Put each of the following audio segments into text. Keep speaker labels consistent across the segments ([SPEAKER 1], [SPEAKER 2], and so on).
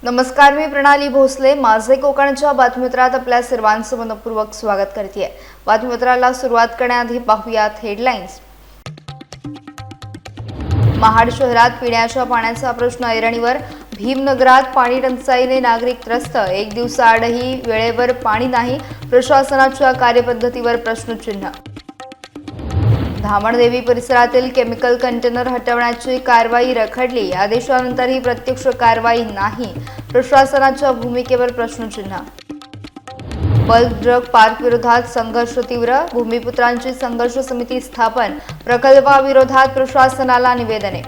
[SPEAKER 1] नमस्कार, मी प्रणाली भोसले. माझे कोकणच्या बातमीपत्रात आपल्या सर्वांचं मनपूर्वक स्वागत करते. बातमीपत्राला सुरुवात करण्याआधी पाहूयात हेडलाईन्स. महाड शहरात पिण्याच्या पाण्याचा प्रश्न ऐरणीवर. भीमनगरात पाणी टंचाईने नागरिक त्रस्त. एक दिवसाआडही वेळेवर पाणी नाही. प्रशासनाच्या कार्यपद्धतीवर प्रश्नचिन्ह. धामणदेवी परिसरातील केमिकल कंटेनर हटवण्याची कारवाई रखडली. आदेशानंतरही प्रत्यक्ष कारवाई नाही. प्रशासनाच्या भूमिकेवर प्रश्नचिन्ह. बल्क ड्रग पार्क विरोधात संघर्ष तीव्र. भूमिपुत्रांची संघर्ष समिती स्थापन. प्रकल्पाविरोधात प्रशासनाला निवेदने.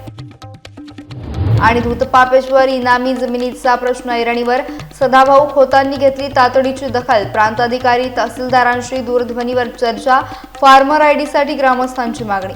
[SPEAKER 1] आणि धूतपापेश्वर इनामी जमिनीचा प्रश्न ऐरणीवर. सदाभाऊ खोतांनी घेतली तातडीची दखल. प्रांताधिकारी तहसीलदारांशी दूरध्वनीवर चर्चा. फार्मर आयडीसाठी ग्रामस्थांची मागणी.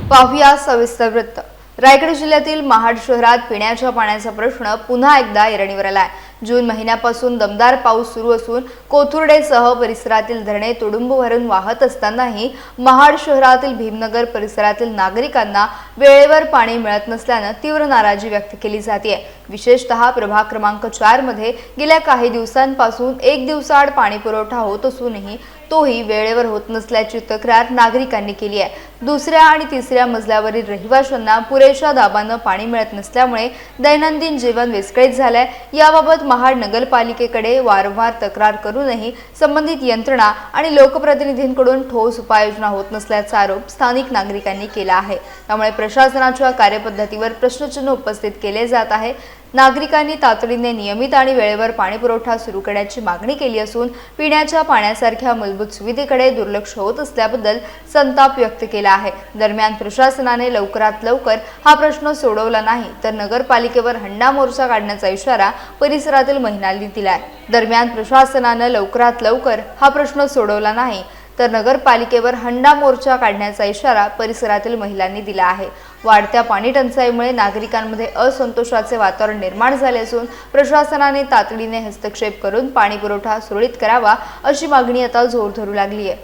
[SPEAKER 1] पाहूया सविस्तर वृत्त. रायगड जिल्ह्यातील महाड शहरात पिण्याच्या पाण्याचा प्रश्न पुन्हा एकदा ऐरणीवर आलाय. जून महिन्यापासून दमदार पाऊस सुरू असून कोथुर्डेसह परिसरातील धरणे तुडुंब भरून वाहत असतानाही महाड शहरातील भीमनगर परिसरातील नागरिकांना वेळेवर पाणी मिळत नसल्याने तीव्र नाराजी व्यक्त केली जाते. विशेषतः प्रभाग क्रमांक 4 मध्ये गेल्या काही दिवसांपासून एक दिवसाआड पाणी पुरवठा होत असूनही तोही वेळेवर होत नसल्याची तक्रार नागरिकांनी केली आहे. दुसऱ्या आणि तिसऱ्या मजल्यावरील रहिवाशांना पुरेशा दाबाने पाणी मिळत नसल्यामुळे दैनंदिन जीवन विस्कळीत झालंय. याबाबत महाड नगरपालिकेकडे वारंवार तक्रार करूनही संबंधित यंत्रणा आणि लोकप्रतिनिधींकडून ठोस उपाययोजना होत नसल्याचा आरोप स्थानिक नागरिकांनी केला आहे. त्यामुळे प्रशासनाच्या कार्यपद्धतीवर प्रश्नचिन्ह उपस्थित केले जात आहे. नागरिकांनी तातडीने नियमित आणि वेळेवर पाणी पुरवठा सुरू करण्याची मागणी केली असून पिण्याच्या पाण्यासारख्या मूलभूत सुविधेकडे दुर्लक्ष होत असल्याबद्दल संताप व्यक्त केला आहे. दरम्यान प्रशासनाने लवकरात लवकर हा प्रश्न सोडवला नाही तर नगरपालिकेवर हंडा मोर्चा काढण्याचा इशारा परिसरातील महिलांनी दिलाय. दरम्यान प्रशासनाने लवकरात लवकर हा प्रश्न सोडवला नाही तर नगरपालिकेवर हंडा मोर्चा काढण्याचा इशारा परिसरातील महिलांनी दिला आहे. वाढत्या पाणी टंचाईमुळे नागरिकांमध्ये असंतोषाचे वातावरण निर्माण झाले असून प्रशासनाने तातडीने हस्तक्षेप करून पाणी पुरवठा सुरळीत करावा अशी मागणी आता जोर धरू लागली आहे.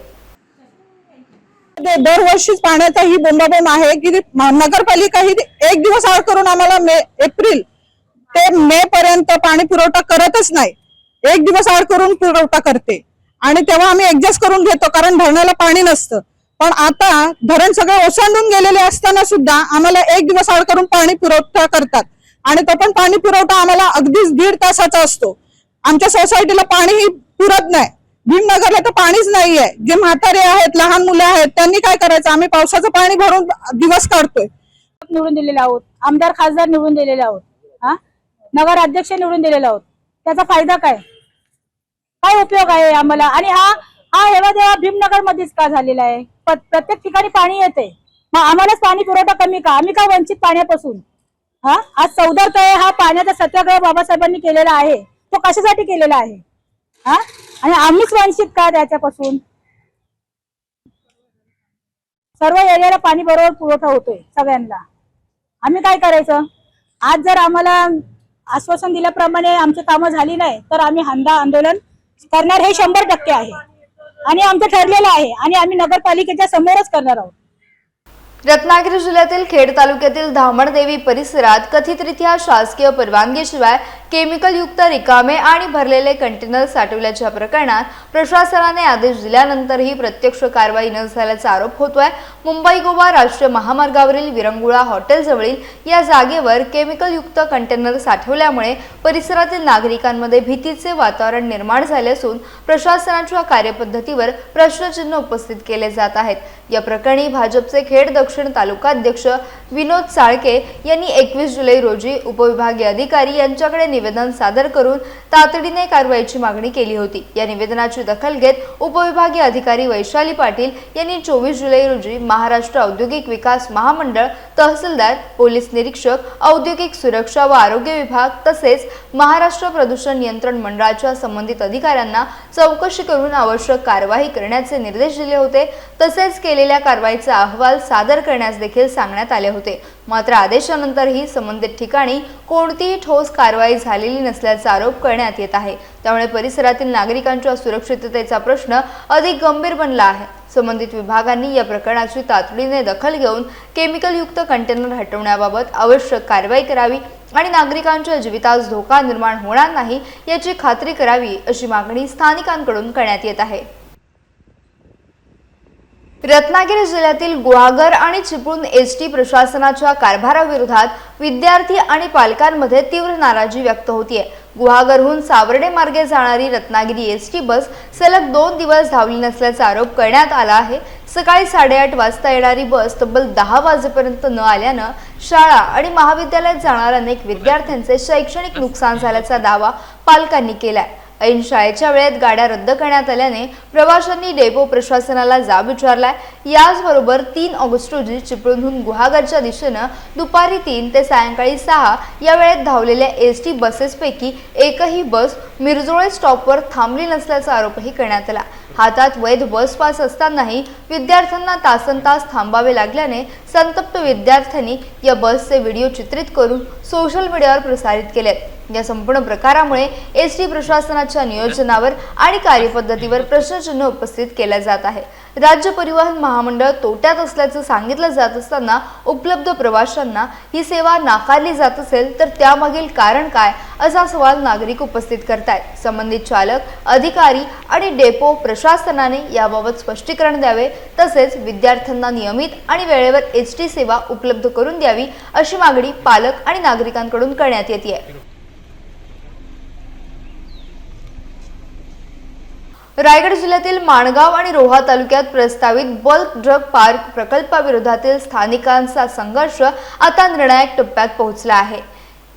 [SPEAKER 2] दरवर्षी पाण्याचा ही बोंबाबोंब आहे की नगरपालिका ही एक दिवस आड करून आम्हाला एप्रिल ते मे पर्यंत पाणी पुरवठा करतच नाही. एक दिवस आड करून पुरवठा करते आणि तेव्हा आम्ही ऍडजस्ट करून घेतो कारण धरणाला पाणी नसतं. पण आता धरण सगळे ओसंडून गेलेले असताना सुद्धा आम्हाला एक दिवस आड करून पाणी पुरवठा करतात आणि तो पण पाणी पुरवठा आम्हाला अगदीच 1.5 तासाचा असतो. आमच्या सोसायटीला पाणीही पुरत नाही. भीमनगरला तर पाणीच नाहीये. जे म्हातारे आहेत, लहान मुलं आहेत, त्यांनी काय करायचं? आम्ही पावसाचं पाणी भरून दिवस काढतोय.
[SPEAKER 3] निवडून दिलेले आहोत, आमदार खासदार निवडून दिलेले आहोत, नगर अध्यक्ष निवडून दिलेले आहोत. त्याचा फायदा काय उपयोग आहे आम्हाला? आणि हा हेवा देवा भीमनगर मध्येच का झालेला आहे? प्रत्येक ठिकाणी पाणी येते, मग आम्हालाच पाणी पुरवठा कमी का? आम्ही का वंचित पाण्यापासून? आज 14 तळे हा पाण्याचा सत्याग्रह बाबासाहेबांनी केलेला आहे. तो कशासाठी केलेला आहे? आणि आम्हीच वंचित का त्याच्यापासून? सर्व एरियाला पाणी बरोबर पुरवठा होतोय सगळ्यांना. आम्ही काय करायचं? आज जर आम्हाला आश्वासन दिल्याप्रमाणे आमची कामं झाली नाही तर आम्ही हंडा आंदोलन करणार हे 100% आहे आणि आमचं ठरलेलं आहे आणि आम्ही नगरपालिकेच्या समोरच करणार आहोत.
[SPEAKER 1] रत्नागिरी जिल्ह्यातील खेड तालुक्यातील धामणदेवी परिसरात कथितरित्या शासकीय परवानगीशिवाय केमिकलयुक्त रिकामे आणि भरलेले कंटेनर साठवल्याच्या प्रकरणात प्रशासनाने आदेश दिल्यानंतरही प्रत्यक्ष कारवाई न झाल्याचा आरोप होतोय. मुंबई गोवा राष्ट्रीय महामार्गावरील विरंगुळा हॉटेलजवळील या जागेवर केमिकलयुक्त कंटेनर साठवल्यामुळे परिसरातील नागरिकांमध्ये भीतीचे वातावरण निर्माण झाले असून प्रशासनाच्या कार्यपद्धतीवर प्रश्नचिन्ह उपस्थित केले जात आहेत. या प्रकरणी भाजपचे खेड दक्षिण तालुका अध्यक्ष विनोद साळके यांनी 21 जुलै रोजी उपविभागीय अधिकारी यांच्याकडे निवेदन सादर करून तातडीने कारवाईची मागणी केली होती. या निवेदनाची दखल घेत उपविभागीय अधिकारी वैशाली पाटील यांनी 24 जुलै रोजी महाराष्ट्र औद्योगिक विकास महामंडळ, तहसीलदार, पोलीस निरीक्षक, औद्योगिक सुरक्षा व आरोग्य विभाग तसेच महाराष्ट्र प्रदूषण नियंत्रण मंडळाच्या संबंधित अधिकाऱ्यांना चौकशी करून आवश्यक कारवाई करण्याचे निर्देश दिले होते. तसेच केलेल्या कारवाईचा अहवाल सादर करण्यास देखील सांगण्यात आले होते. मात्र आदेशानंतरही संबंधित ठिकाणी कोणतीही ठोस कारवाई झालेली नसल्याचा आरोप करण्यात येत आहे. त्यामुळे परिसरातील नागरिकांच्या सुरक्षिततेचा प्रश्न अधिक गंभीर बनला आहे. संबंधित विभागांनी या प्रकरणाची तातडीने दखल घेऊन केमिकलयुक्त कंटेनर हटवण्याबाबत आवश्यक कारवाई करावी आणि नागरिकांच्या जीवितास धोका निर्माण होणार नाही याची खात्री करावी अशी मागणी स्थानिकांकडून करण्यात येत आहे। रत्नागिरी जिल्ह्यातील गुहागर आणि चिपळूण एसटी प्रशासनाच्या कारभाराविरोधात विद्यार्थी आणि पालकांमध्ये तीव्र नाराजी व्यक्त होतीये। गुहागरहून सावर्डे मार्गे जाणारी रत्नागिरी एसटी बस सलग 2 दिवस धावली नसल्याचा आरोप करण्यात आला आहे। सकाळी 8:30 वाजता येणारी बस तब्बल 10 वाजेपर्यंत न आल्यानं शाळा आणि महाविद्यालयात जाणाऱ्या अनेक विद्यार्थ्यांचे शैक्षणिक नुकसान झाल्याचा दावा पालकांनी केलाय। ऐन शाळेच्या वेळेत गाड्या रद्द करण्यात आल्याने प्रवाशांनी डेपो प्रशासनाला जाब विचारलाय। याचबरोबर 3 ऑगस्ट रोजी चिपळूणहून गुहागरच्या दिशेनं दुपारी 3 ते सायंकाळी 6 या वेळेत धावलेल्या एसटी बसेसपैकी एकही बस मिरजोळे स्टॉपवर थांबली नसल्याचा आरोपही करण्यात आला। हातात वैध बस पास असतानाही विद्यार्थ्यांना तासनतास थांबावे लागल्याने संतप्त विद्यार्थ्यांनी या बसचे व्हिडिओ चित्रित करून सोशल मीडियावर प्रसारित केलेत। या संपूर्ण प्रकारामुळे एसटी प्रशासनाच्या नियोजनावर आणि कार्यपद्धतीवर प्रश्नचिन्ह उपस्थित केले जात आहे। राज्य परिवहन महामंडळ तोट्यात असल्याचं सांगितलं जात असताना उपलब्ध प्रवाशांना ही सेवा नाकारली जात असेल तर त्यामागील कारण काय असा सवाल नागरिक उपस्थित करतायत। संबंधित चालक, अधिकारी आणि डेपो प्रशासनाने याबाबत स्पष्टीकरण द्यावे, तसेच विद्यार्थ्यांना नियमित आणि वेळेवर एसटी सेवा उपलब्ध करून द्यावी अशी मागणी पालक आणि नागरिकांकडून करण्यात येते। रायगड जिल्ह्यातील माणगाव आणि रोहा तालुक्यात प्रस्तावित बल्क ड्रग पार्क प्रकल्पाविरोधातील स्थानिकांचा संघर्ष आता निर्णायक टप्प्यात पोहोचला आहे।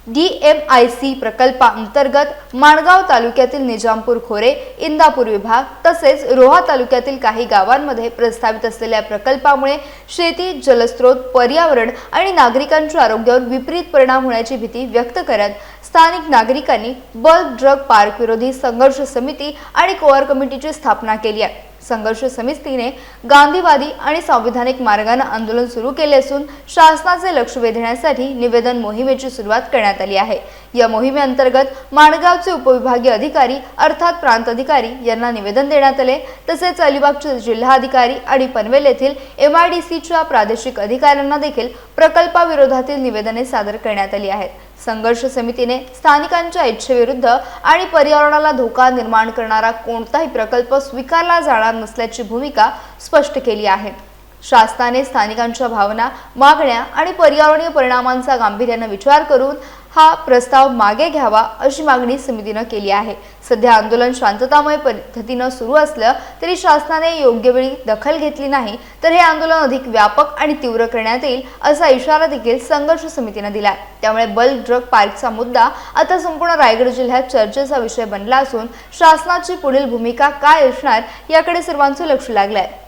[SPEAKER 1] DMIC प्रकल्पाअंतर्गत माणगाव तालुक्यातील निजामपूर खोरे, इंदापूर विभाग तसेच रोहा तालुक्यातील काही गावांमध्ये प्रस्तावित असलेल्या प्रकल्पामुळे शेती, जलस्रोत, पर्यावरण आणि नागरिकांच्या आरोग्यावर विपरीत परिणाम होण्याची भीती व्यक्त करत स्थानिक नागरिकांनी बल्क ड्रग पार्क विरोधी संघर्ष समिती आणि कोअर कमिटीची स्थापना केली आहे। संघर्ष समितीने गांधीवादी आणि संविधानिक मार्गाने आंदोलन सुरू केले असून शासनाचे लक्ष वेधण्यासाठी निवेदन मोहिमेची सुरुवात करण्यात आली आहे। या मोहिमेअंतर्गत माणगावचे उपविभागीय अधिकारी अर्थात प्रांत अधिकारी यांना निवेदन देण्यात आले, तसेच अलिबागचे जिल्हाधिकारी आणि पनवेल येथील MIDCच्या प्रादेशिक अधिकाऱ्यांना देखील प्रकल्पाविरोधातील निवेदने सादर करण्यात आली आहेत। संघर्ष समितीने स्थानिकांच्या इच्छेविरुद्ध आणि पर्यावरणाला धोका निर्माण करणारा कोणताही प्रकल्प स्वीकारला जाणार नसल्याची भूमिका स्पष्ट केली आहे। शासनाने स्थानिकांच्या भावना, मागण्या आणि पर्यावरणीय परिणामांचा गांभीर्याने विचार करून हा प्रस्ताव मागे घ्यावा अशी मागणी समितीने केली आहे। सध्या आंदोलन शांततामय पद्धतीने सुरू असलं तरी शासनाने योग्य वेळी दखल घेतली नाही तर हे आंदोलन अधिक व्यापक आणि तीव्र करण्यात येईल असा इशारा देखील संघर्ष समितीने दिला। त्यामुळे बल्क ड्रग पार्कचा मुद्दा आता संपूर्ण रायगड जिल्ह्यात चर्चेचा विषय बनला असून शासनाची पुढील भूमिका काय असणार याकडे सर्वांचे लक्ष लागले आहे।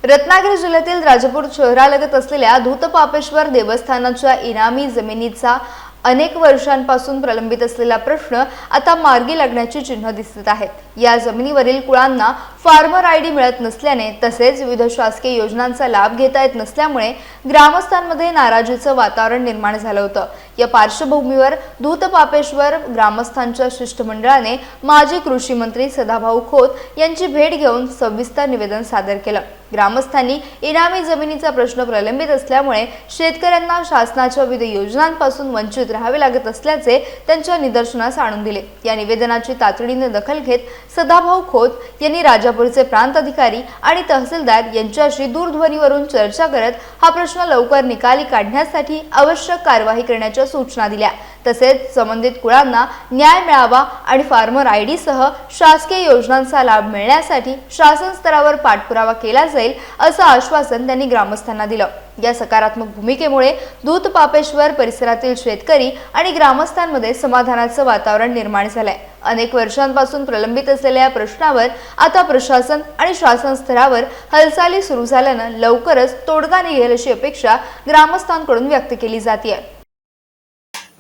[SPEAKER 1] रत्नागिरी जिल्ह्यातील राजापूर शहरालगत असलेल्या धूतपापेश्वर देवस्थानाच्या इनामी जमिनीचा अनेक वर्षांपासून प्रलंबित असलेला प्रश्न आता मार्गी लागण्याची चिन्ह दिसत आहेत। या जमिनीवरील कुळांना फार्मर आयडी मिळत नसल्याने तसेच विविध शासकीय योजनांचा लाभ घेता येत नसल्यामुळे ग्रामस्थांमध्ये नाराजीचं वातावरण निर्माण झालं होतं। या पार्श्वभूमीवर धूतपापेश्वर ग्रामस्थांच्या शिष्टमंडळाने माजी कृषी मंत्री सदाभाऊ खोत यांची भेट घेऊन सविस्तर निवेदन सादर केलं। ग्रामस्थांनी इनामी जमिनीचा प्रश्न प्रलंबित असल्यामुळे शेतकऱ्यांना शासनाच्या विविध योजनांपासून वंचित राहावे लागत असल्याचे त्यांच्या निदर्शनास आणून दिले। या निवेदनाची तातडीने दखल घेत सदाभाऊ खोत यांनी राजापूरचे प्रांत अधिकारी आणि तहसीलदार यांच्याशी दूरध्वनीवरून चर्चा करत हा प्रश्न लवकर निकाली काढण्यासाठी आवश्यक कार्यवाही करण्याच्या सूचना दिल्या। तसेच संबंधित कुळांना न्याय मिळावा आणि फार्मर आयडी सह शासकीय योजनांचा लाभ मिळण्यासाठी शासन स्तरावर पाठपुरावा केला जाईल असं आश्वासन त्यांनी ग्रामस्थांना दिलं। या सकारात्मक भूमिकेमुळे धूतपापेश्वर परिसरातील शेतकरी आणि ग्रामस्थांमध्ये समाधानाचं वातावरण निर्माण झालंय। अनेक वर्षांपासून प्रलंबित असलेल्या या प्रश्नावर आता प्रशासन आणि शासन स्तरावर हालचाली सुरू झाल्यानं लवकरच तोडगा निघेल अशी अपेक्षा ग्रामस्थांकडून व्यक्त केली जाते।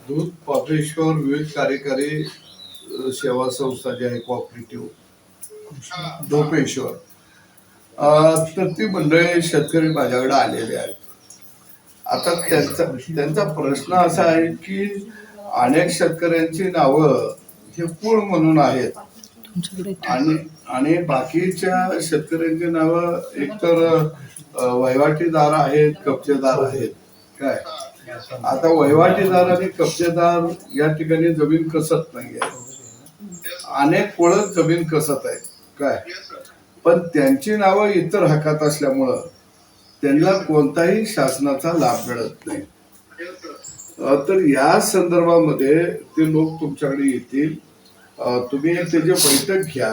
[SPEAKER 4] धूतपापेश्वर विविध कार्यकारी सेवा संस्था जी आहे कोऑपरेटिव्ह धोपेश्वर, तर ती मंडळी शेतकरी माझ्याकडे आलेले आहेत। आता त्यांचा प्रश्न असा आहे की अनेक शेतकऱ्यांची नावं हे कुळ म्हणून आहेत आणि बाकीच्या शेतकऱ्यांची नावं एकतर वहिवाटीदार आहेत, कब्जेदार आहेत, काय आता वहिवाटीदार आणि कब्जेदार या ठिकाणी जमीन कसत नाहीये, अनेक कुळत जमीन कसत आहेत काय, पण त्यांची नावं इतर हक्कात असल्यामुळं त्यांना कोणताही शासनाचा लाभ मिळत नाही. तर या संदर्भामध्ये ते लोक तुमच्याकडे येतील, तुम्ही त्याची बैठक घ्या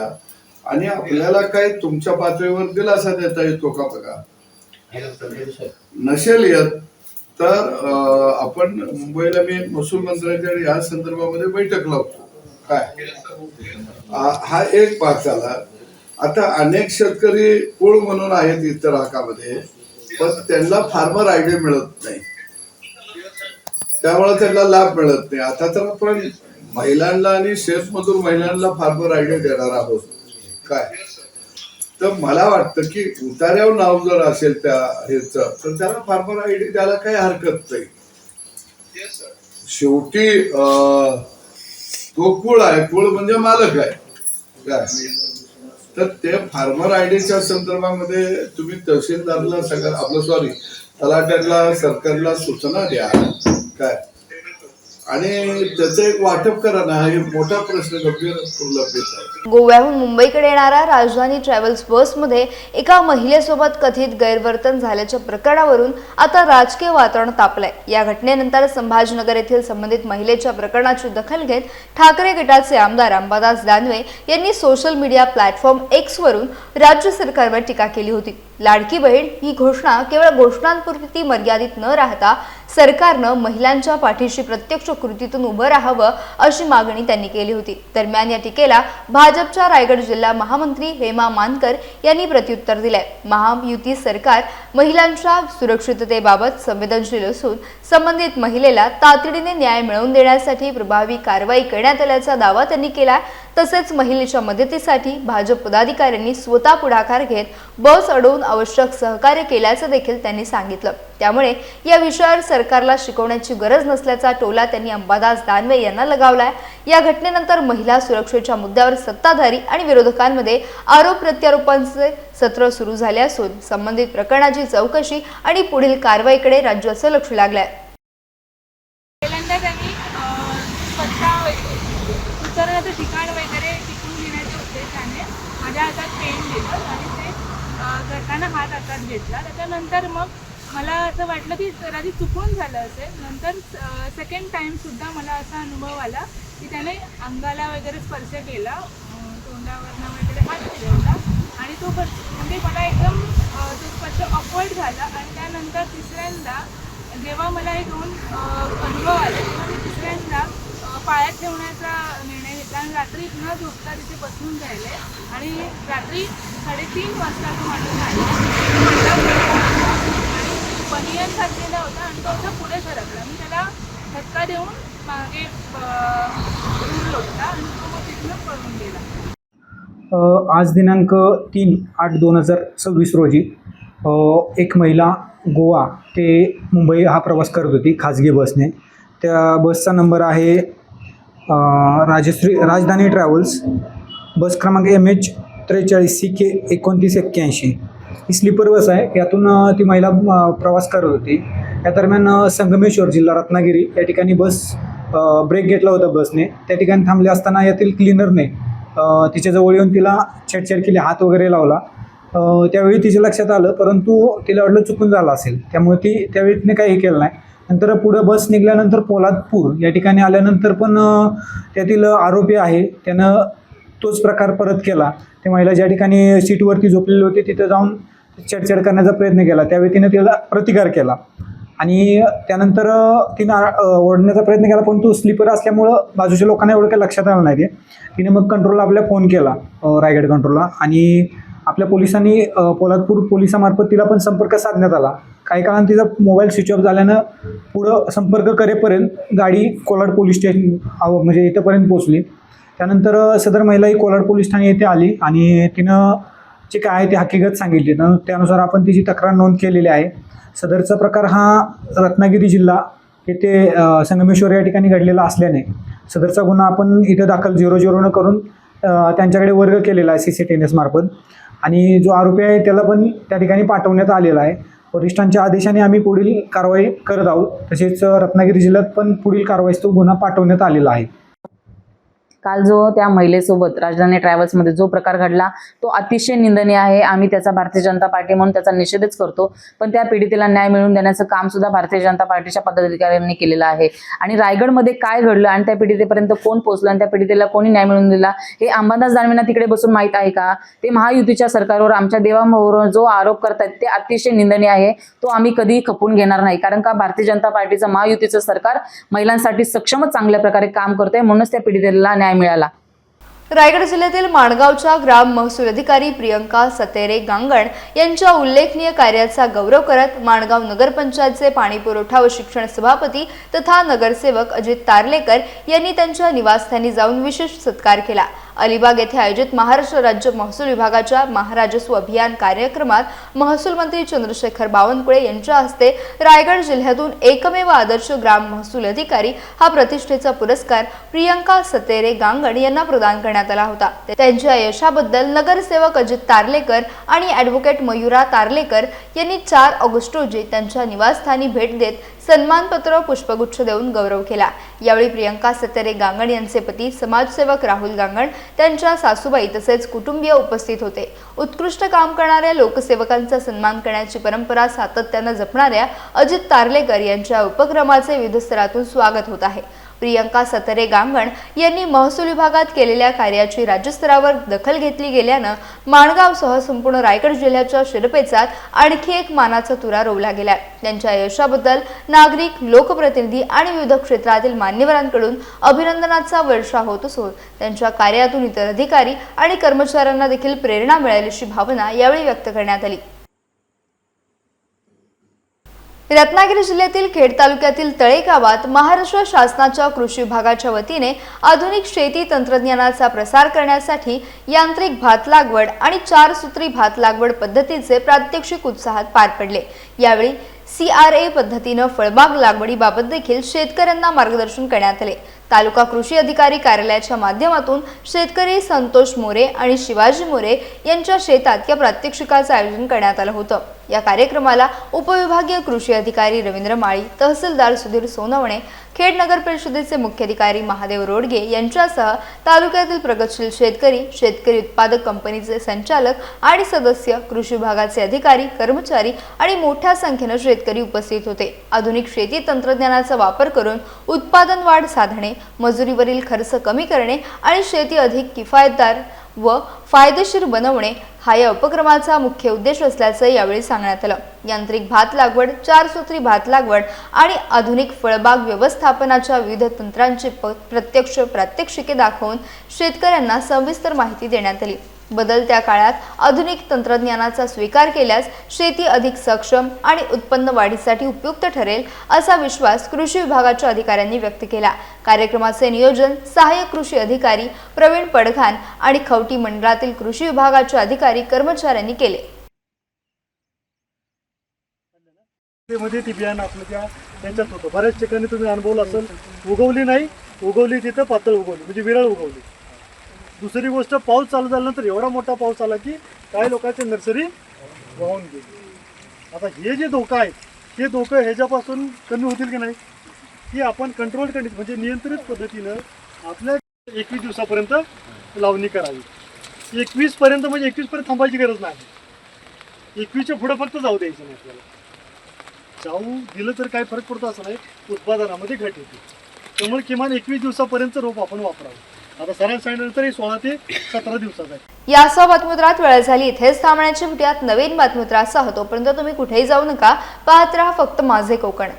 [SPEAKER 4] आणि आपल्याला काय तुमच्या पातळीवर दिलासा देता येतो का बघा. नसेल येत तर आपण मुंबईला मी महसूल मंत्र्यांच्या या संदर्भामध्ये बैठक लावतो काय. हा एक भाग झाला. आता अनेक शेतकरी कुळ म्हणून आहेत इतर हक्कामध्ये, पण त्यांना फार्मर आयडी मिळत नाही, त्यामुळे त्यांना लाभ मिळत नाही. आता तर आपण महिलांना आणि शेतमजूर महिलांना फार्मर आयडी देणार आहोत काय. तर मला वाटतं की उतार्यावर नाव जर असेल त्या ह्याच तर त्याला फार्मर आयडी द्यायला काही हरकत नाही. शेवटी तो कुळ आहे, कुळ म्हणजे मालक आहे काय. तर ते फार्मर आयडीच्या संदर्भामध्ये तुम्ही तहसीलदारला सगळं आपलं तलाट्याला सरकारला सूचना द्या काय, आणि त्याचं एक वाटप करा ना. हे मोठा प्रश्न गंभीर प्रलंबित आहे.
[SPEAKER 1] गोव्याहून मुंबईकडे येणाऱ्या राजधानी ट्रॅव्हल्स बसमध्ये एका महिलेसोबत कथित गैरवर्तन झाल्याच्या प्रकरणावरून आता राजकीय वातावरण तापलंय. या घटनेनंतर संभाजीनगर येथील संबंधित महिलेच्या प्रकरणाची दखल घेत ठाकरे गटाचे आमदार अंबादास दानवे यांनी सोशल मीडिया प्लॅटफॉर्म एक्स वरून राज्य सरकारवर टीका केली होती. लाडकी बहीण ही घोषणा केवळ घोषणांपुरती मर्यादित न राहता सरकारनं महिलांच्या पाठीशी प्रत्यक्ष कृतीतून उभं राहावं अशी मागणी त्यांनी केली होती. दरम्यान या टीकेला भाजपच्या रायगड जिल्हा महामंत्री हेमा मानकर यांनी प्रत्युत्तर दिलंय. महायुती सरकार महिलांच्या सुरक्षिततेबाबत संवेदनशील असून संबंधित महिलेला तातडीने न्याय मिळवून देण्यासाठी प्रभावी कारवाई करण्यात आल्याचा दावा त्यांनी केला. तसेच महिलेच्या मदतीसाठी भाजप पदाधिकाऱ्यांनी स्वतः पुढाकार घेत बस अडवून आवश्यक सहकार्य केल्याचं देखील त्यांनी सांगितलं. त्यामुळे या विषयावर सरकारला शिकवण्याची गरज नसल्याचा टोला त्यांनी अंबादास दानवे यांना लगावलाय. या घटनेनंतर महिला सुरक्षेच्या मुद्द्यावर सत्ताधारी आणि विरोधकांमध्ये आरोप प्रत्यारोपांचे सत्र सुरू झाले असून संबंधित प्रकरणाची चौकशी आणि पुढील कारवाईकडे राज्याचं लक्ष लागलंय.
[SPEAKER 5] उतरण्याचं ठिकाण वगैरे टिकून घेण्याच्या उद्देशाने माझ्या हातात पेन दिलं आणि ते करताना हात हातात घेतला. त्याच्यानंतर मग मला असं वाटलं की जरा चुकून झालं असेल. नंतर सेकंड टाईमसुद्धा मला असा अनुभव आला की त्याने अंगाला वगैरे स्पर्श केला, तोंडावरनं वगैरे हात फिरवला आणि तो म्हणजे मला एकदम तो स्पर्श ऑकवर्ड झाला. आणि त्यानंतर तिसऱ्यांदा जेव्हा मला हे दोन अनुभव आले तेव्हा मी तिसऱ्यांदा पायात ठेवण्याचा निर्णय घेतला आणि रात्री न झोपता तिथे बसून राहिले. आणि रात्री 3:30 वाजता तो माणूस आला आणि बनियन घातलेला होता आणि तो असा पुढे सरकला. मी त्याला धक्का देऊन मागे दूर लोटला आणि तो मग तिथून पळून गेला.
[SPEAKER 6] आज दिनांक 3/8/2026 रोजी एक महिला गोवा ते मुंबई हा प्रवास करत होती खाजगी बसने. त्या बसचा नंबर आहे राजधानी ट्रॅव्हल्स, बस क्रमांक MH 43 CK 2981. ही स्लीपर बस आहे. यातून ती महिला प्रवास करत होती. या दरम्यान संगमेश्वर जिल्हा रत्नागिरी या ठिकाणी बस ब्रेक घेतला होता बसने. त्या ठिकाणी थांबले असताना यातील क्लीनरने तिच्याजवळ येऊन तिला छेडछाड केली, हात वगैरे लावला. त्यावेळी तिच्या लक्षात आलं, परंतु तिला वाटलं चुकून झालं असेल, त्यामुळे ती त्यावेळी तिने काही केलं नाही. नंतर पुढं बस निघाल्यानंतर पोलादपूर या ठिकाणी आल्यानंतर पण त्यातील आरोपी आहे त्यानं तोच प्रकार परत केला. ते महिला ज्या ठिकाणी सीटवरती झोपलेली होती तिथं जाऊन छेडछाड करण्याचा प्रयत्न केला. त्यावेळी तिने तिला प्रतिकार केला आणि त्यानंतर तिनं ओढण्याचा प्रयत्न केला, पण तो स्लीपर असल्यामुळं बाजूच्या लोकांना एवढं काही लक्षात आलं नाही. तिने मग कंट्रोलला आपल्या फोन केला, रायगड कंट्रोलला, आणि आपल्या पोलिसांनी पोलादपूर पोलिसामार्फत तिला पण संपर्क साधण्यात आला. काही काळानं तिचा मोबाईल स्विच ऑफ झाल्यानं पुढं संपर्क करेपर्यंत गाडी कोलाड पोलीस स्टेशन म्हणजे इथंपर्यंत पोचली. त्यानंतर सदर महिला ही कोलाड पोलीस ठाणे येथे आली आणि तिनं जे काय आहे ती हकीकत सांगितली. त्यानुसार आपण तिची तक्रार नोंद केलेली आहे. सदरचा प्रकार हा रत्नागिरी जिल्हा येथे संगमेश्वर या ठिकाणी घडलेला असल्याने सदरचा गुन्हा आपण इथं दाखल 00 करून त्यांच्याकडे वर्ग केलेला आहे CCTVS मार्फत. आणि जो आरोपी आहे त्याला पण त्या ठिकाणी पाठवण्यात आलेला आहे. वरिष्ठांच्या आदेशाने आम्ही पुढील कारवाई करत आहोत. तसेच रत्नागिरी जिल्ह्यात पण पुढील कारवाईस तो गुन्हा पाठवण्यात आलेला आहे.
[SPEAKER 7] काल जो त्या महिलेसोबत राजधानी ट्रॅव्हल्समध्ये जो प्रकार घडला तो अतिशय निंदनीय आहे. आम्ही त्याचा भारतीय जनता पार्टी म्हणून त्याचा निषेधच करतो. पण त्या पीडितेला न्याय मिळवून देण्याचं काम सुद्धा भारतीय जनता पार्टीच्या पदाधिकाऱ्यांनी केलेलं आहे. आणि रायगडमध्ये काय घडलं आणि त्या पीडितेपर्यंत कोण पोहोचलं आणि त्या पीडितेला कोणी न्याय मिळवून दिला हे अंबादास दानवेंना तिकडे बसून माहीत आहे का? ते महायुतीच्या सरकारवर आमच्या देवांवर जो आरोप करतात ते अतिशय निंदनीय आहे. तो आम्ही कधीही खपवून घेणार नाही. कारण का भारतीय जनता पार्टीचं महायुतीचं सरकार महिलांसाठी सक्षमच चांगल्या प्रकारे काम करतंय. म्हणूनच त्या पीडितेला न्याय मिळाला.
[SPEAKER 1] रायगड जिल्ह्यातील माणगावच्या ग्राम महसूल अधिकारी प्रियंका सतेरे गांगण यांच्या उल्लेखनीय कार्याचा गौरव करत माणगाव नगरपंचायतचे पाणी पुरवठा व शिक्षण सभापती तथा नगरसेवक अजित तारलेकर यांनी त्यांच्या निवासस्थानी जाऊन विशेष सत्कार केला. अलिबाग येथे आयोजित महाराष्ट्र राज्य महसूल विभागाच्या महाराजस्व अभियान कार्यक्रमात महसूल मंत्री चंद्रशेखर बावनकुळे यांच्या हस्ते रायगड जिल्ह्यातून एकमेव आदर्श ग्राम महसूल अधिकारी हा प्रतिष्ठेचा पुरस्कार प्रियंका सतेरे गांगण यांना प्रदान करण्यात आला होता. त्यांच्या यशाबद्दल नगरसेवक अजित तारलेकर आणि ॲडव्होकेट मयुरा तारलेकर यांनी 4 ऑगस्ट रोजी त्यांच्या निवासस्थानी भेट देत सन्मानपत्र पुष्पगुच्छ देऊन गौरव केला. यावेळी प्रियंका सतेरे गांगण यांचे पती समाजसेवक राहुल गांगण, त्यांच्या सासूबाई तसेच कुटुंबीय उपस्थित होते. उत्कृष्ट काम करणाऱ्या लोकसेवकांचा सन्मान करण्याची परंपरा सातत्याने जपणाऱ्या अजित तारलेकर यांच्या उपक्रमाचे विविध स्तरातून स्वागत होत आहे. प्रियंका सतेरे गांगण यांनी महसूल विभागात केलेल्या कार्याची राज्यस्तरावर दखल घेतली गेल्यानं माणगावसह संपूर्ण रायगड जिल्ह्याच्या शिरपेचात आणखी एक मानाचा तुरा रोवला गेला. त्यांच्या यशाबद्दल नागरिक, लोकप्रतिनिधी आणि विविध क्षेत्रातील मान्यवरांकडून अभिनंदनाचा वर्षाव होत असून त्यांच्या कार्यातून इतर अधिकारी आणि कर्मचाऱ्यांना देखील प्रेरणा मिळेल अशी भावना यावेळी व्यक्त करण्यात आली. रत्नागिरी जिल्ह्यातील खेड तालुक्यातील तळे गावात महाराष्ट्र शासनाच्या कृषी विभागाच्या वतीने आधुनिक शेती तंत्रज्ञानाचा प्रसार करण्यासाठी यांत्रिक भात लागवड आणि 4 सूत्री भात लागवड पद्धतीचे प्रात्यक्षिक उत्साहात पार पडले. यावेळी CRA पद्धतीने फळबाग लागवडीबाबत देखील शेतकऱ्यांना मार्गदर्शन करण्यात आले. तालुका कृषी अधिकारी कार्यालयाच्या माध्यमातून शेतकरी संतोष मोरे आणि शिवाजी मोरे यांच्या शेतात या प्रात्यक्षिकाचे आयोजन करण्यात आलं होतं. या कार्यक्रमाला उपविभागीय कृषी अधिकारी रवींद्र माळी, तहसीलदार सुधीर सोनवणे, खेड नगर परिषदेचे मुख्याधिकारी महादेव रोडगे यांच्यासह तालुक्यातील प्रगतशील शेतकरी, शेतकरी उत्पादक कंपनीचे संचालक आणि सदस्य, कृषी विभागाचे अधिकारी, कर्मचारी आणि मोठ्या संख्येने शेतकरी उपस्थित होते. आधुनिक शेती तंत्रज्ञानाचा वापर करून उत्पादन वाढ साधणे, मजुरीवरील खर्च कमी करणे आणि शेती अधिक किफायतदार व फायदेशीर बनवणे हा या उपक्रमाचा मुख्य उद्देश असल्याचं यावेळी सांगण्यात आलं. यांत्रिक भात लागवड, 4 सूत्री भात लागवड आणि आधुनिक फळबाग व्यवस्थापनाच्या विविध तंत्रांची प्रत्यक्ष प्रात्यक्षिके दाखवून शेतकऱ्यांना सविस्तर माहिती देण्यात आली. बदलत्या काळात आधुनिक तंत्रज्ञानाचा स्वीकार केल्यास शेती अधिक सक्षम आणि उत्पन्न वाढीसाठी उपयुक्त ठरेल असा विश्वास कृषी विभागाच्या अधिकाऱ्यांनी व्यक्त केला. कार्यक्रमाचे नियोजन सहाय्यक कृषी अधिकारी प्रवीण पडघान आणि खवटी मंडळातील कृषी विभागाचे अधिकारी, कर्मचाऱ्यांनी केले.
[SPEAKER 8] मध्ये ती बियाणं आपलं त्यांच्यात होतं. बऱ्याच ठिकाणी तुम्ही अनुभवलं असेल, उगवली नाही, उगवली तिथं पातळ उगवली म्हणजे विरळ उगवली. दुसरी गोष्ट, पाऊस चालू झाल्यानंतर एवढा मोठा पाऊस आला की काही लोकांची नर्सरी वाहून गेली. आता हे जे धोका आहेत, हे धोका ह्याच्यापासून कमी होतील की नाही, की आपण कंट्रोल कंडिशन म्हणजे नियंत्रित पद्धतीनं आपल्या 21 दिवसापर्यंत लावणी करावी. 21 पर्यंत म्हणजे 21 पर्यंत थांबायची गरज नाही. 21च्या पुढं फक्त जाऊ द्यायचं नाही. आपल्याला जाऊ दिलं तर काय फरक पडतो असं नाही, उत्पादनामध्ये घट येते. त्यामुळे किमान 21 दिवसापर्यंत रोप आपण वापरावं. आता सरळ सांगितलं 16 ते 17 दिवसाचा आहे.
[SPEAKER 1] यासह बातमीपत्रात वेळ झाली इथेच थांबण्याची. भेटूयात नवीन बातमीपत्रासह. तोपर्यंत तुम्ही कुठेही जाऊ नका, पाहत राहा फक्त माझे कोकण.